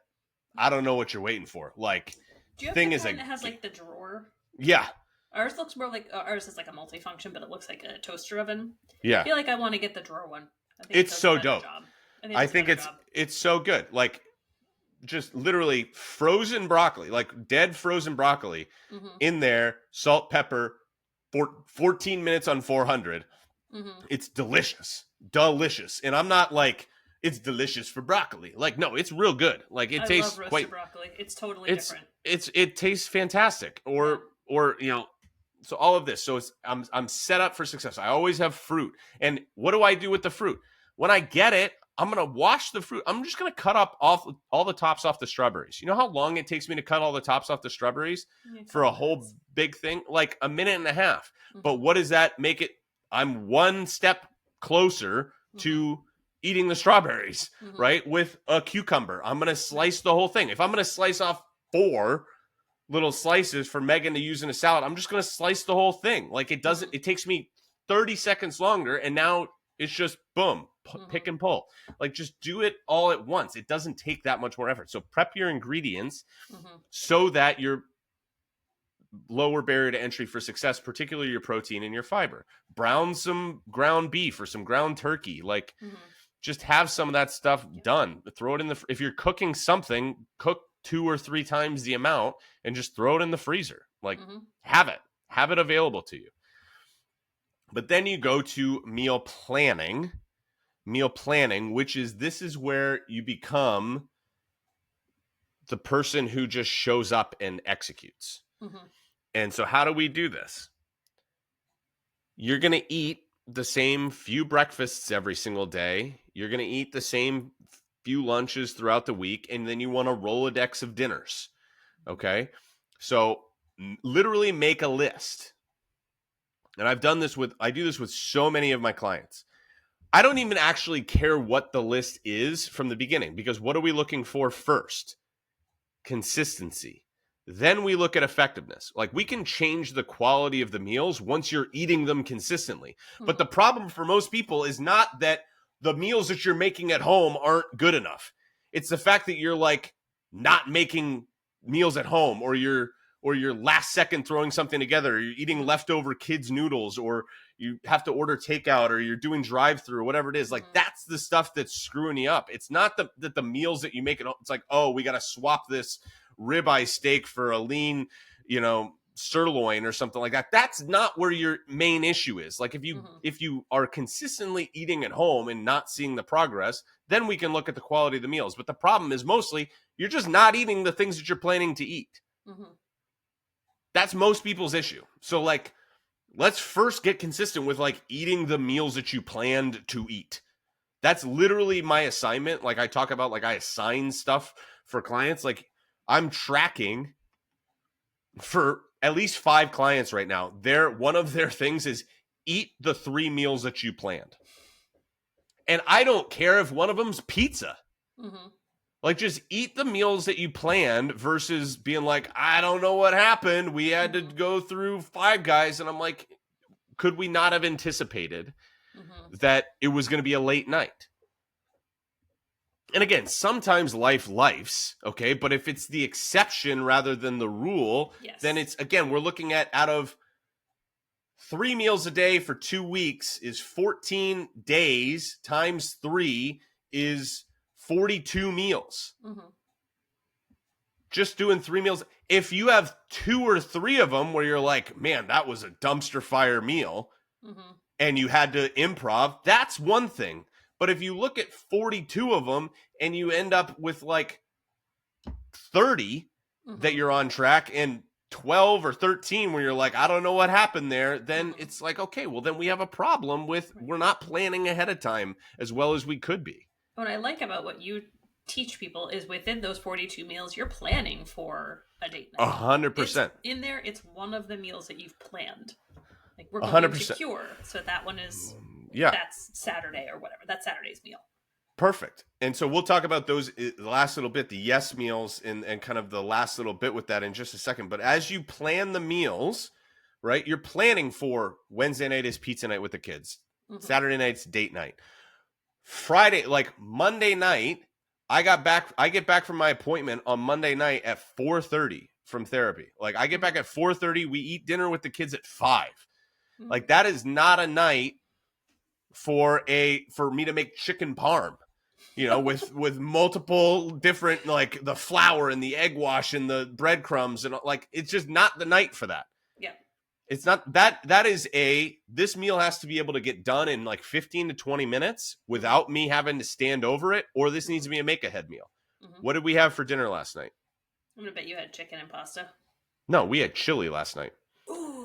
I don't know what you're waiting for. Like, do you have the kind that has like the drawer? Yeah. Ours looks more like ours is like a multifunction, but it looks like a toaster oven. Yeah. I feel like I want to get the drawer one. I think it's so dope. I think it's so good. Like, just literally frozen broccoli, like dead frozen broccoli in there, salt, pepper, 14 minutes on 400. It's delicious. Delicious. And I'm not like, it's delicious for broccoli. Like, no, it's real good. Like, it tastes love roasted quite broccoli. It's totally different. It tastes fantastic. Or you know, so all of this. So I'm set up for success. I always have fruit. And what do I do with the fruit? When I get it, I'm going to wash the fruit. I'm just going to cut up all the tops off the strawberries. You know how long it takes me to cut all the tops off the strawberries for a whole big thing? Like a minute and a half. But what does that make it? I'm one step closer to eating the strawberries, right? With a cucumber. I'm going to slice the whole thing. If I'm going to slice off 4 little slices for Megan to use in a salad, I'm just going to slice the whole thing. Like, it takes me 30 seconds longer. And now it's just boom, pick and pull. Like, just do it all at once. It doesn't take that much more effort. So prep your ingredients so that you're lower barrier to entry for success, particularly your protein and your fiber. Brown some ground beef or some ground turkey. Like, just have some of that stuff done. Throw it in if you're cooking something, cook 2 or 3 times the amount and just throw it in the freezer. Like, have it available to you. But then you go to meal planning, which is where you become the person who just shows up and executes. And so how do we do this? You're going to eat the same few breakfasts every single day. You're going to eat the same few lunches throughout the week. And then you want a Rolodex of dinners. Okay. So literally make a list. And I do this with so many of my clients. I don't even actually care what the list is from the beginning, because what are we looking for first? Consistency. Then we look at effectiveness. Like, we can change the quality of the meals once you're eating them consistently. But the problem for most people is not that the meals that you're making at home aren't good enough. It's the fact that you're like not making meals at home, or you're last second throwing something together, or you're eating leftover kids' noodles, or you have to order takeout, or you're doing drive-through, whatever it is. Like, that's the stuff that's screwing you up. It's not that the meals that you make at home, it's like, oh, we got to swap this ribeye steak for a lean, sirloin or something like that. That's not where your main issue is. Like, if you are consistently eating at home and not seeing the progress, then we can look at the quality of the meals. But the problem is mostly you're just not eating the things that you're planning to eat. That's most people's issue. So, like, let's first get consistent with, like, eating the meals that you planned to eat. That's literally my assignment. Like, I talk about, like, I assign stuff for clients. Like, I'm tracking for at least 5 clients right now. One of their things is eat the 3 meals that you planned. And I don't care if one of them's pizza. Like, just eat the meals that you planned versus being like, I don't know what happened. We had to go through 5 Guys. And I'm like, could we not have anticipated that it was going to be a late night? And again, sometimes life's, okay? But if it's the exception rather than the rule, then it's, again, we're looking at, out of 3 meals a day for 2 weeks is 14 days times 3 is 42 meals. Just doing 3 meals. If you have 2 or 3 of them where you're like, man, that was a dumpster fire meal, and you had to improv, that's one thing. But if you look at 42 of them and you end up with like 30 that you're on track, and 12 or 13 where you're like, I don't know what happened there, then it's like, okay, well, then we have a problem with we're not planning ahead of time as well as we could be. What I like about what you teach people is within those 42 meals, you're planning for a date night. 100%. In there, it's one of the meals that you've planned. Like, we're going 100%. To Cure, so that one is, that's Saturday or whatever. That's Saturday's meal. Perfect. And so we'll talk about those the last little bit, the yes meals and kind of the last little bit with that in just a second. But as you plan the meals, right, you're planning for Wednesday night is pizza night with the kids. Mm-hmm. Saturday night's date night. Friday, like Monday night, I get back from my appointment on Monday night at 4:30 from therapy. Like I get back at 4:30, we eat dinner with the kids at 5. Mm-hmm. Like that is not a night for me to make chicken parm. You know, with multiple different, like the flour and the egg wash and the breadcrumbs and like, it's just not the night for that. Yeah. It's not that is this meal has to be able to get done in like 15 to 20 minutes without me having to stand over it, or this needs to be a make ahead meal. Mm-hmm. What did we have for dinner last night? I'm going to bet you had chicken and pasta. No, we had chili last night. Ooh.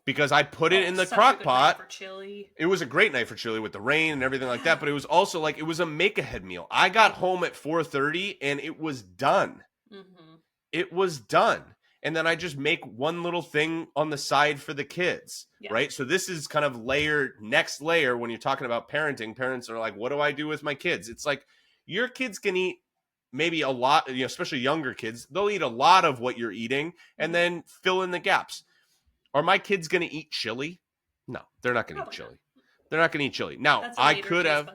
Because I put it in the crock pot. For chili. It was a great night for chili with the rain and everything like that. But it was also like, it was a make ahead meal. I got home at 4:30 and it was done. Mm-hmm. It was done. And then I just make one little thing on the side for the kids. Yeah. Right. So this is kind of next layer when you're talking about parenting. Parents are like, what do I do with my kids? It's like your kids can eat maybe a lot, especially younger kids. They'll eat a lot of what you're eating and then fill in the gaps. Are my kids going to eat chili? No, they're not going to eat chili. They're not going to eat chili. Now, I could have.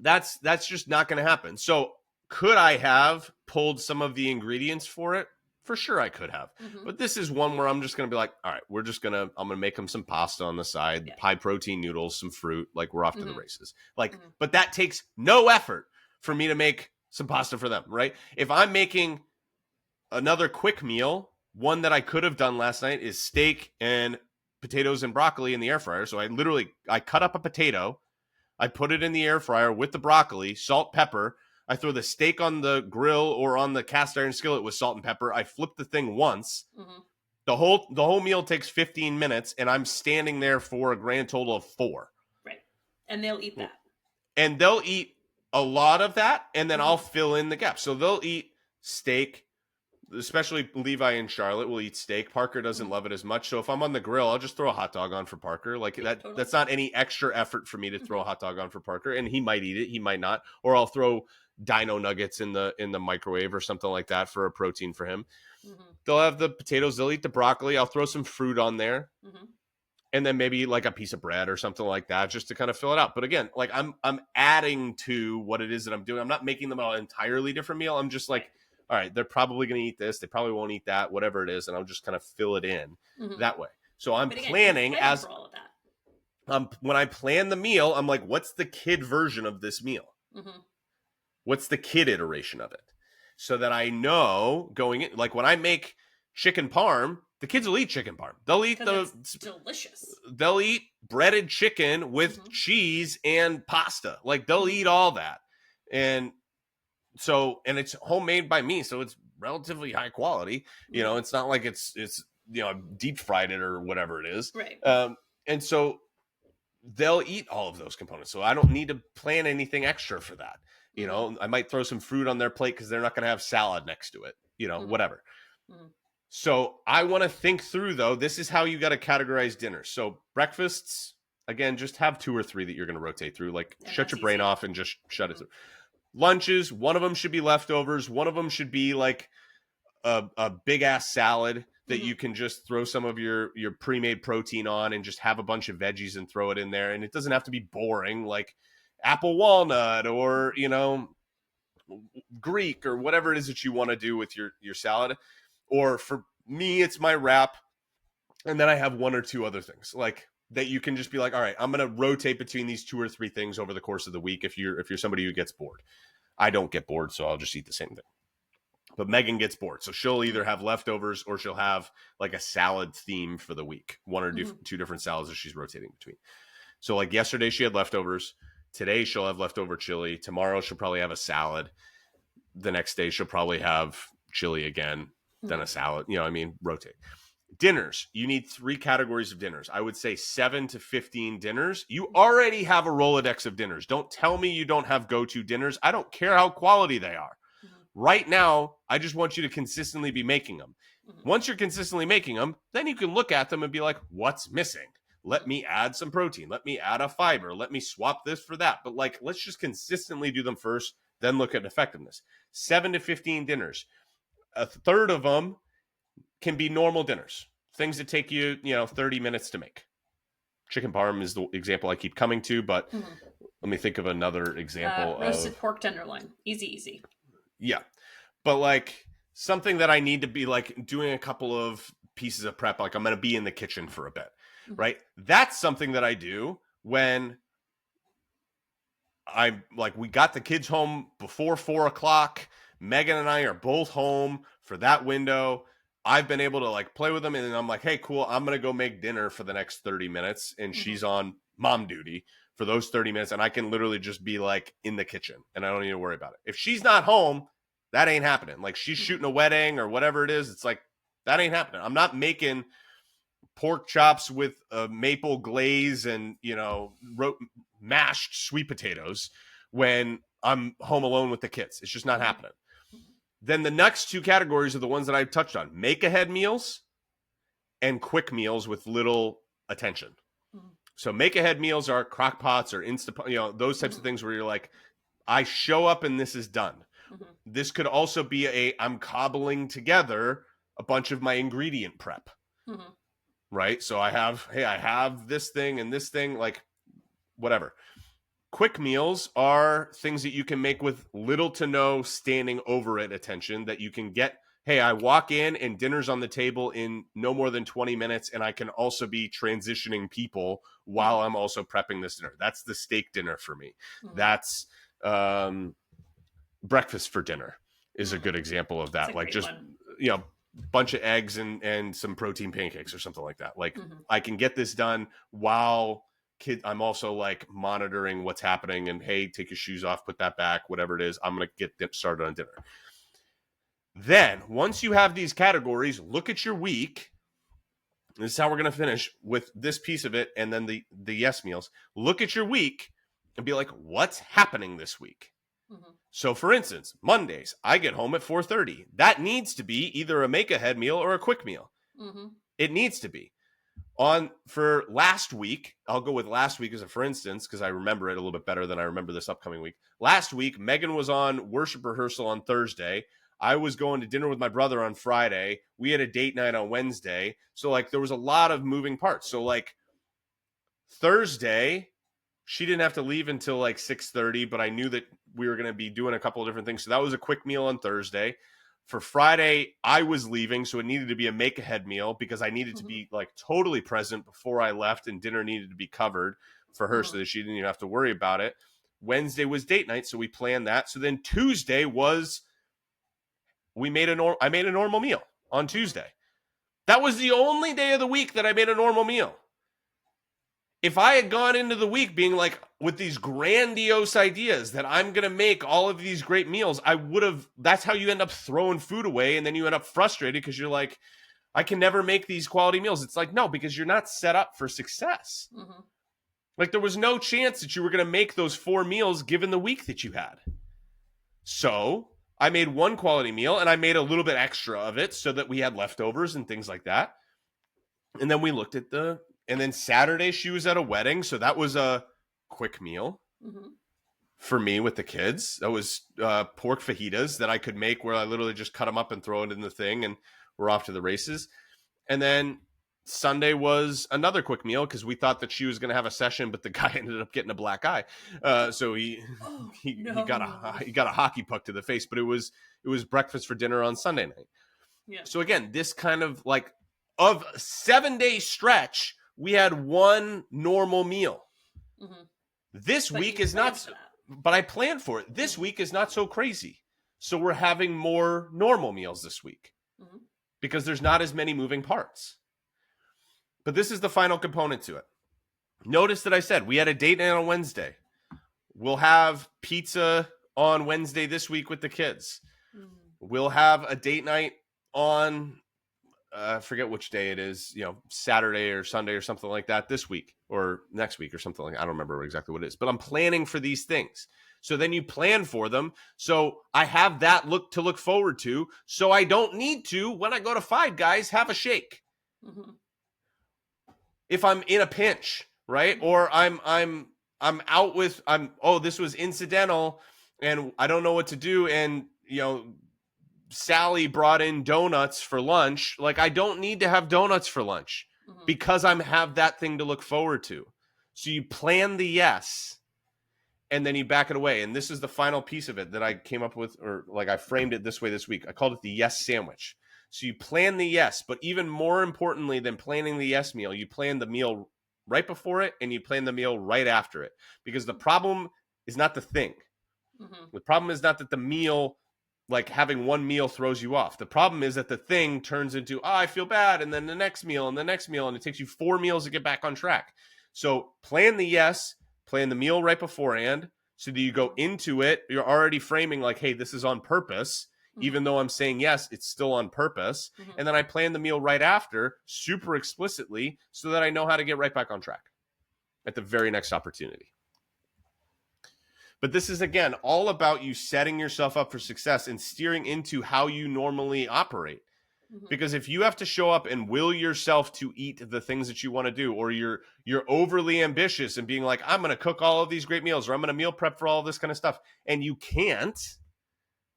That's just not going to happen. So could I have pulled some of the ingredients for it? For sure I could have. Mm-hmm. But this is one where I'm just going to be like, all right, I'm going to make them some pasta on the side, high protein noodles, some fruit. Like we're off to the races. Like, but that takes no effort for me to make some pasta for them, right? If I'm making another quick meal, one that I could have done last night is steak and potatoes and broccoli in the air fryer. So I cut up a potato, I put it in the air fryer with the broccoli, salt, pepper. I throw the steak on the grill or on the cast iron skillet with salt and pepper. I flip the thing once. Mm-hmm. The whole meal takes 15 minutes, and I'm standing there for a grand total of 4. Right. And they'll eat that. And they'll eat a lot of that, and then I'll fill in the gaps. So they'll eat steak. Especially Levi and Charlotte will eat steak. Parker doesn't love it as much. So if I'm on the grill, I'll just throw a hot dog on for Parker. Like that's not any extra effort for me to throw a hot dog on for Parker. And he might eat it, he might not. Or I'll throw dino nuggets in the microwave or something like that for a protein for him. Mm-hmm. They'll have the potatoes, they'll eat the broccoli. I'll throw some fruit on there. Mm-hmm. And then maybe like a piece of bread or something like that just to kind of fill it out. But again, like I'm adding to what it is that I'm doing. I'm not making them an entirely different meal. I'm just like, all right, they're probably going to eat this. They probably won't eat that, whatever it is. And I'll just kind of fill it in that way. So I'm planning for all of that. When I plan the meal, I'm like, what's the kid version of this meal? Mm-hmm. What's the kid iteration of it? So that I know going in, like when I make chicken parm, the kids will eat chicken parm. They'll eat it's delicious. They'll eat breaded chicken with cheese and pasta. Like they'll eat all that. And it's homemade by me, so it's relatively high quality. You know, it's not like it's deep fried it or whatever it is. Right. And so they'll eat all of those components. So I don't need to plan anything extra for that. You know, I might throw some fruit on their plate because they're not going to have salad next to it. You know, whatever. Mm-hmm. So I want to think through though. This is how you got to categorize dinner. So breakfasts, again, just have 2 or 3 that you're going to rotate through. Like shut your brain off and just shut it through. Lunches, one of them should be leftovers. One of them should be like a big ass salad that you can just throw some of your pre-made protein on and just have a bunch of veggies and throw it in there. And it doesn't have to be boring, like apple walnut or, Greek or whatever it is that you want to do with your salad. Or for me, it's my wrap. And then I have 1 or 2 other things like that you can just be like, all right, I'm going to rotate between these 2 or 3 things over the course of the week. If you're somebody who gets bored, I don't get bored, so I'll just eat the same thing. But Megan gets bored, so she'll either have leftovers or she'll have like a salad theme for the week, 1 or 2 different salads that she's rotating between. So like yesterday she had leftovers. Today she'll have leftover chili. Tomorrow she'll probably have a salad. The next day she'll probably have chili again. then a salad, rotate. Dinners, you need 3 categories of dinners. I would say 7 to 15 dinners. You already have a Rolodex of dinners. Don't tell me you don't have go-to dinners. I don't care how quality they are. Right now, I just want you to consistently be making them. Once you're consistently making them, then you can look at them and be like, what's missing? Let me add some protein. Let me add a fiber. Let me swap this for that. But let's just consistently do them first, then look at effectiveness. 7 to 15 dinners. A third of them can be normal dinners, things that take you, 30 minutes to make. Chicken parm is the example I keep coming to, but let me think of another example. Roasted pork tenderloin. Easy. Yeah. But something that I need to be doing a couple of pieces of prep, I'm going to be in the kitchen for a bit, right? That's something that I do when I'm we got the kids home before 4 o'clock. Megan and I are both home for that window. I've been able to play with them, and then I'm like, hey, cool, I'm going to go make dinner for the next 30 minutes. And she's on mom duty for those 30 minutes. And I can literally just be in the kitchen and I don't need to worry about it. If she's not home, that ain't happening. She's shooting a wedding or whatever it is. It's that ain't happening. I'm not making pork chops with a maple glaze and, mashed sweet potatoes when I'm home alone with the kids. It's just not happening. Then the next 2 categories are the ones that I touched on. Make-ahead meals and quick meals with little attention. So make-ahead meals are crock pots or Instant, those types of things where you're I show up and this is done. This could also be I'm cobbling together a bunch of my ingredient prep. Right? So I have this thing and this thing, whatever. Quick meals are things that you can make with little to no standing over it attention that you can get. Hey, I walk in and dinner's on the table in no more than 20 minutes. And I can also be transitioning people while I'm also prepping this dinner. That's the steak dinner for me. That's breakfast for dinner is a good example of that. Bunch of eggs and some protein pancakes or something like that. I can get this done while I'm also monitoring what's happening and, hey, take your shoes off, put that back, whatever it is. I'm going to get started on dinner. Then once you have these categories, look at your week. This is how we're going to finish with this piece of it. And then the yes meals. Look at your week and be what's happening this week? So for instance, Mondays, I get home at 4:30. That needs to be either a make-ahead meal or a quick meal. It needs to be. For last week, I'll go with last week as a for instance, because I remember it a little bit better than I remember this upcoming week. Last week, Megan was on worship rehearsal on Thursday. I was going to dinner with my brother on Friday. We had a date night on Wednesday. So there was a lot of moving parts. So Thursday, she didn't have to leave until 6:30, but I knew that we were going to be doing a couple of different things. So that was a quick meal on Thursday. For Friday, I was leaving, so it needed to be a make-ahead meal because I needed to be totally present before I left, and dinner needed to be covered for her so that she didn't even have to worry about it. Wednesday was date night, so we planned that. So then Tuesday was I made a normal meal on Tuesday. That was the only day of the week that I made a normal meal. If I had gone into the week being with these grandiose ideas that I'm going to make all of these great meals, I would have, that's how you end up throwing food away. And then you end up frustrated because you're I can never make these quality meals. It's no, because you're not set up for success. There was no chance that you were going to make those 4 meals given the week that you had. So I made one quality meal and I made a little bit extra of it so that we had leftovers and things like that. And then we looked at and then Saturday she was at a wedding. So that was a quick meal for me with the kids. That was pork fajitas that I could make where I literally just cut them up and throw it in the thing and we're off to the races. And then Sunday was another quick meal because we thought that she was going to have a session, but the guy ended up getting a black eye. So he got a hockey puck to the face, but it was breakfast for dinner on Sunday night. Yeah. So again, this kind of of a 7-day stretch, we had one normal meal. This week is not, but I planned for it. This week is not so crazy. So we're having more normal meals this week because there's not as many moving parts. But this is the final component to it. Notice that I said we had a date night on Wednesday. We'll have pizza on Wednesday this week with the kids. We'll have a date night on, I forget which day it is, Saturday or Sunday or something like that this week or next week or something like that. I don't remember exactly what it is, but I'm planning for these things. So then you plan for them. So I have that to look forward to. So I don't need to, when I go to Five Guys, have a shake. Mm-hmm. If I'm in a pinch, right? Or I'm out with, this was incidental and I don't know what to do. And, Sally brought in donuts for lunch. Like, I don't need to have donuts for lunch because I have that thing to look forward to. So you plan the yes and then you back it away. And this is the final piece of it that I came up with, or like I framed it this way this week. I called it the yes sandwich. So you plan the yes, but even more importantly than planning the yes meal, you plan the meal right before it and you plan the meal right after it. Because the problem is not the thing. Mm-hmm. The problem is not that the meal, like having one meal, throws you off. The problem is that the thing turns into, I feel bad, and then the next meal, and the next meal, and it takes you 4 meals to get back on track. So plan the yes, plan the meal right beforehand, so that you go into it, you're already framing like, hey, this is on purpose. Mm-hmm. Even though I'm saying yes, it's still on purpose. Mm-hmm. And then I plan the meal right after, super explicitly, so that I know how to get right back on track at the very next opportunity. But this is, again, all about you setting yourself up for success and steering into how you normally operate. Mm-hmm. Because if you have to show up and will yourself to eat the things that you want to do, or you're overly ambitious and being like, I'm going to cook all of these great meals, or I'm going to meal prep for all this kind of stuff, and you can't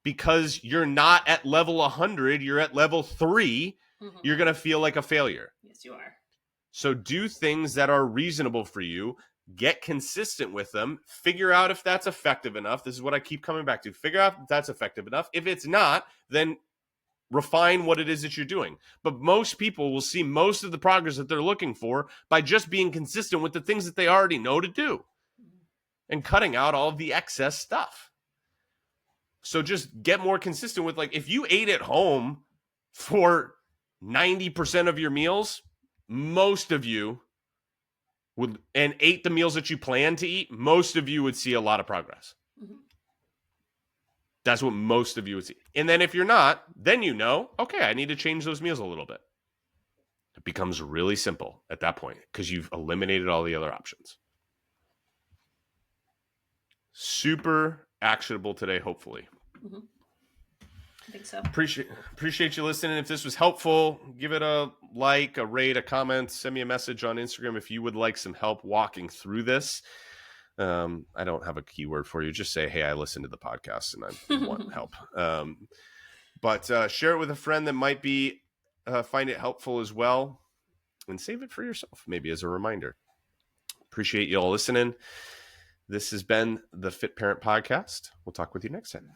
because you're not at level 100, you're at level 3, you're going to feel like a failure. Yes, you are. So do things that are reasonable for you. Get consistent with them. Figure out if that's effective enough. This is what I keep coming back to. Figure out if that's effective enough. If it's not, then refine what it is that you're doing. But most people will see most of the progress that they're looking for by just being consistent with the things that they already know to do and cutting out all of the excess stuff. So just get more consistent with, like, if you ate at home for 90% of your meals, most of you and ate the meals that you plan to eat, most of you would see a lot of progress. Mm-hmm. That's what most of you would see. And then if you're not, then okay, I need to change those meals a little bit. It becomes really simple at that point because you've eliminated all the other options. Super actionable today, hopefully. Mm-hmm. I think so. Appreciate you listening. If this was helpful, give it a like, a rate, a comment. Send me a message on Instagram if you would like some help walking through this. I don't have a keyword for you. Just say, hey, I listened to the podcast and I want help. But share it with a friend that might find it helpful as well. And save it for yourself, maybe as a reminder. Appreciate you all listening. This has been the Fit Parent Podcast. We'll talk with you next time.